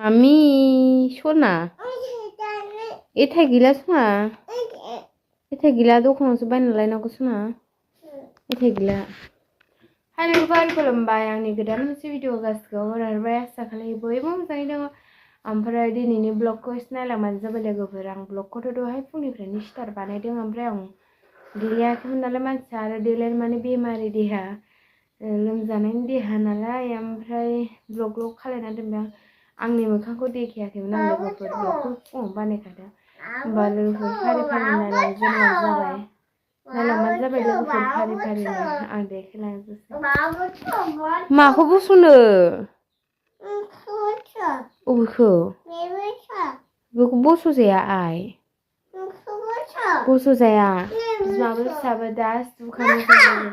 मामी सना एथाय गैला सना एथाय गैला दखानावसो बायना लायनांगौ सना एथाय गैला हेलो खुलुमबाय आंनि गोदान मोनसे भिडिअ गासिखौ हरबाय आसा खालामो बयबो मोजाङै दङ ओमफ्राय दिनैनि ब्लगखौ एसे नायलांबानो जाबाय लोगोफोर आं ब्लगखौथ' दहाय फुंनिफ्रायनो स्टार्ट बानायदों ओमफ्राय आं देलायाखैमोन नालाय मानसिया आरो देलायनो माने बेमारि देहा लोमजानायनि देहा नालाय ओमफ्राय ब्लग खालायना दोनबाय आंनि मोखांखौ देखायाखैमोन आं लोगोफोर ब्लगखौ फुङाव बानायखादों होमबा लोगोफोर फारि फारि नायलांबानो जाबाय लोगोफोर फारि फारि आं देखायलांजोबसै माखौ बस'नो अबेखौ बेखौ बस'जाया आइ बस'जाया बिमाबो फिसाबो गासिबो खालामो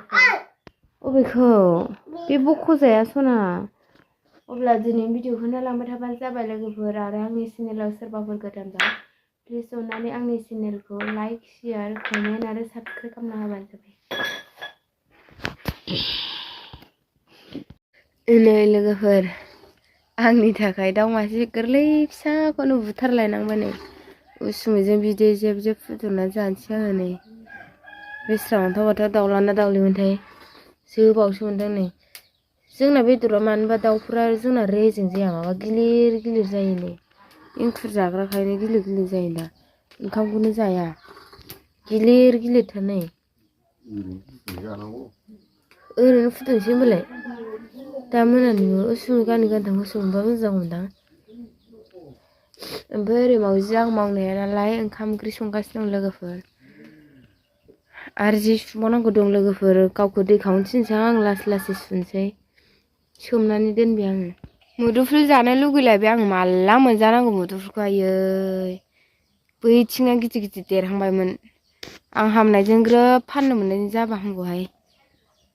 अबेखौ बे बख'जाया सना अब्ला दिनैनि भिडिअखौ नायलांबाय थाबानो जाबाय लोगोफोर आरो आंनि चेनेलाव सोरबाफोर गोदानबा प्लिज अननानै आंनि चेनेलखौ लाइक शेयार कमेन्ट आरो साबस्क्राइब खालामना होबानो जाबाय नै लोगोफोर आंनि थाखाय दाउ मासे गोरलै फिसाखौनो बुथारलायनांबाय नै उसुमैजों बिदै जेब जेब फुदुंना जानोसै आङो नै बेस्रा अन्थाव दाउलाना दाउलिमोनथाय जोबावसो मोनदों नै जोंना बेदरा मानोबा दाउफोरा जोंना रेजें जाया माबा गिलिर गिलिर जायो नै एंखुर जाग्राखायनो गिलिर गिलिर जायो दा ओंखामखौनो जाया गिलिर गिलिरथार नै ओरैनो फुदुंसै होनबालाय दा मोनानिबो उसुमै गानै गानथाम होसोमोनबा मोजां मोनदां ओमफ्राय ओरै मावजिया आं मावनाया नालाय ओंखाम ओंख्रि संगासिनो दं लोगोफोर आरो जि सुबावनांगौ दं लोगोफोर गावखौ दै खावनो थिनसै आं लासै लासै सुनोसै सोमनानै दोनबाय आङो मुदुफुल जानो लुगैलायबाय आं माला मोनजानांगौ मुदुफुलखौ आयै बैथिंना गिदिर गिदिर देरहांबायमोन आं हामनायजों ग्रोब फाननो मोननायनि जाबा हामगौहाय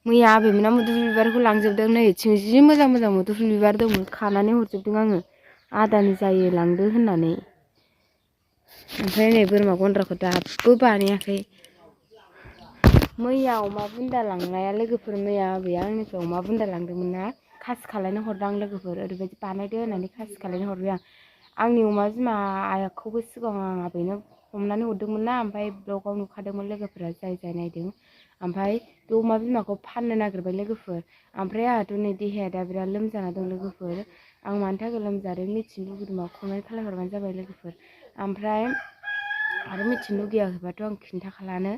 मैया आबैमोना मुदुफुल बिबारखौ लांजोबदों नै थिं जि मोजां मोजां मुदुफुल बिबार दंमोन खानानै हरजोबदों आङो आदानि जायो लांदो होननानै ओमफ्राय नै बोरमा गन्द्राखौ दाबो बानायाखै मैया अमा बुन्दा लांनाया लोगोफोर मैया आबैया आंनिफ्राय अमा बुन्दा लांदोंमोन ना खासि खालायनो हरदों आं लोगोफोर ओरैबायदि बानायदो होननानै खासि खालायनो हरबाय आंनि अमा बिमाखौबो सिगाङाव आं आबैनो हमनानै हरदोंमोन ना ओमफ्राय ब्लगाव नुखादोंमोन लोगोफोरा जाय जाय नायदों ओमफ्राय बे अमा बिमाखौ फाननो नागिरबाय लोगोफोर ओमफ्राय आंहाथ' नै देहाया दा बिराद लोमजाना दं लोगोफोर आं मानि थाखाय लोमजादों मिथिनो लुगैदोंबा कमेन्ट खालामहरबानो जाबाय लोगोफोर ओमफ्राय आरो मिथिनो लुगैयाखैबाथ' आं खिन्थाखालानो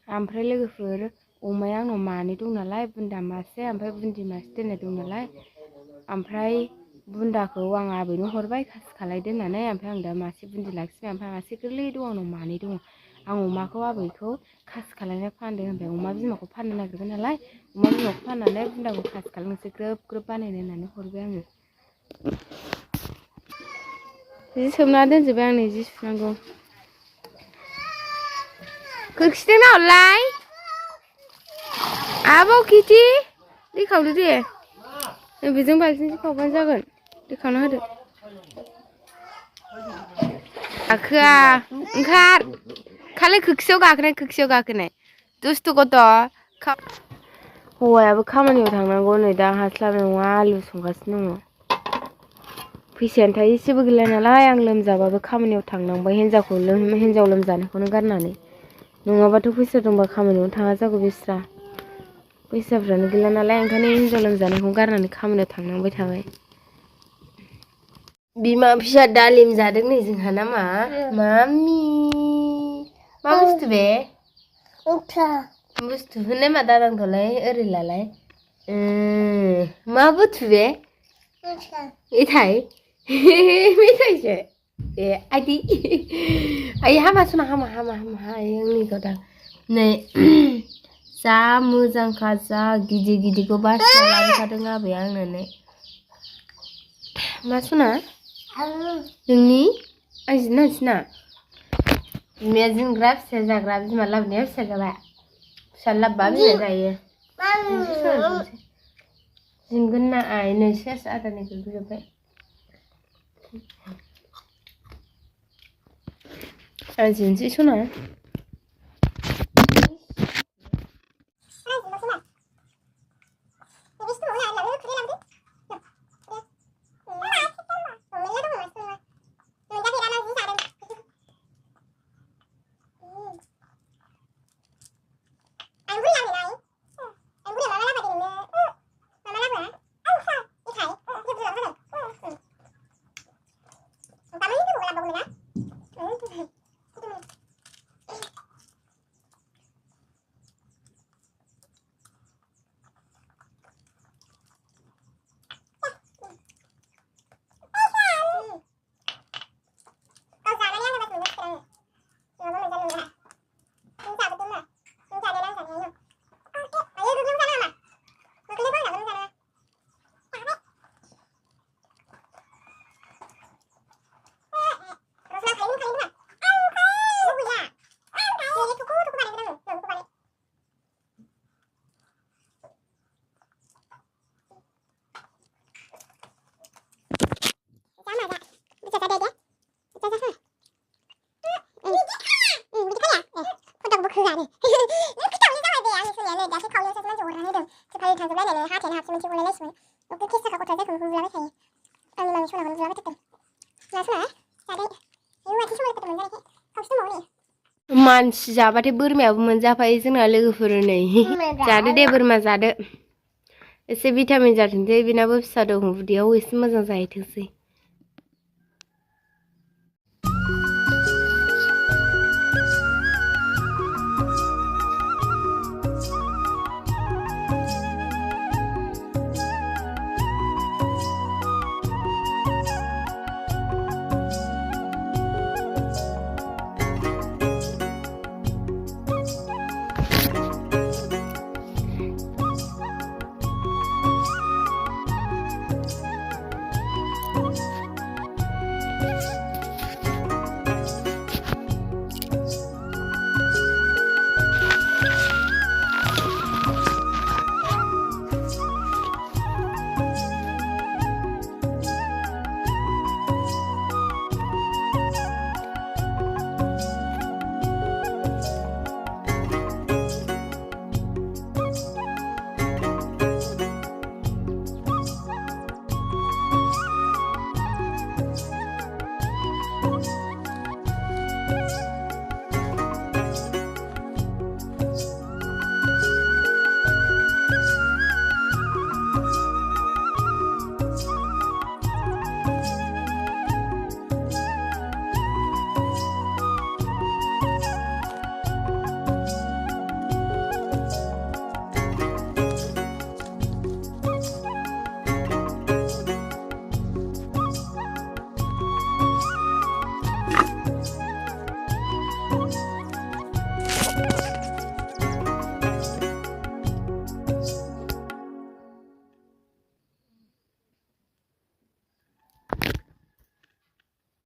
ओमफ्राय लोगोफोर अमाया आंनाव मानै दं नालाय बुन्दा मासे ओमफ्राय बुन्दि मासे दोननाय दं नालाय ओमफ्राय बुन्दाखौ आं आबैनो हरबाय खासि खालायदो होननानै ओमफ्राय आं दा मासे बुन्दि लाखिबाय ओमफ्राय मासे गोरलै दं आंनाव मानै दङ आं अमाखौ आबैखौ खासि खालायना फानदों होनबाय अमा बिमाखौ फाननो नागिरबाय नालाय अमा बिमाखौ फाननानै बुन्दाखौ खासि खालामनोसै ग्रोब ग्रोब बानायनो होननानै हरबाय आङो जि सोमना दोनजोबबाय आं नै जि सुनांगौ खोरखिजों नाहरलाय आब' किटि दै खावदो दे बेजों बाल्थिंजों खावबानो जागोन दै खावना होदो गाखोआ ओंखार खालि खोरखियाव गाखोनाय दुस्थु गथ' हौवायाबो खामानियाव थांनांगौ नै दा हास्लाबनाय नङा आलु संगासिनो दङ फैसायानो थायो एसेबो गैला नालाय आं लोमजाबाबो खामानियाव थांनांबाय हिन्जाव लोमजानायखौनो गारनानै नङाबाथ' फैसा दंबा खामानियावनो थाङा जागौ बेस्रा फैसाफ्रानो गैला नालाय ओंखायनो हिन्जाव लोमजानायखौ गारनानै खामानियाव थांनांबाय थाबाय बिमा फिसा दालिम जादों नै जोंहा ना मा मामि मा बुस्थु बे बुस्थु होननाय मा दादांखौलाय ओरै लालाय मा बुस्थु बे मेथाइ मेथाइसो ए आइदि आइ हामा सना हामा आंनिखौ दा नै जा मोजांखा जा गिदिर गिदिरखौ बासिना लाबोखादों आबैया आंनो मा सना नोंनि आंजिना बिमाया जोंग्रा फिसा जाग्रा बिमा लाबोनाया फिसा जाबाय फिसा लाबोबा बिमाया जायो जिनगोन ना आइ नै सेस आदारनिखौ गुजोब्बाय आं जिनोसै सना मानसि जाबाथाय बोरमायाबो मोनजाफायो जोंना लोगोफोर नै जादो दे बोरमा जादो एसे भिटामिन जाथोंसै बेनाबो फिसा दं उदैयाव एसे मोजां जाहैथोंसै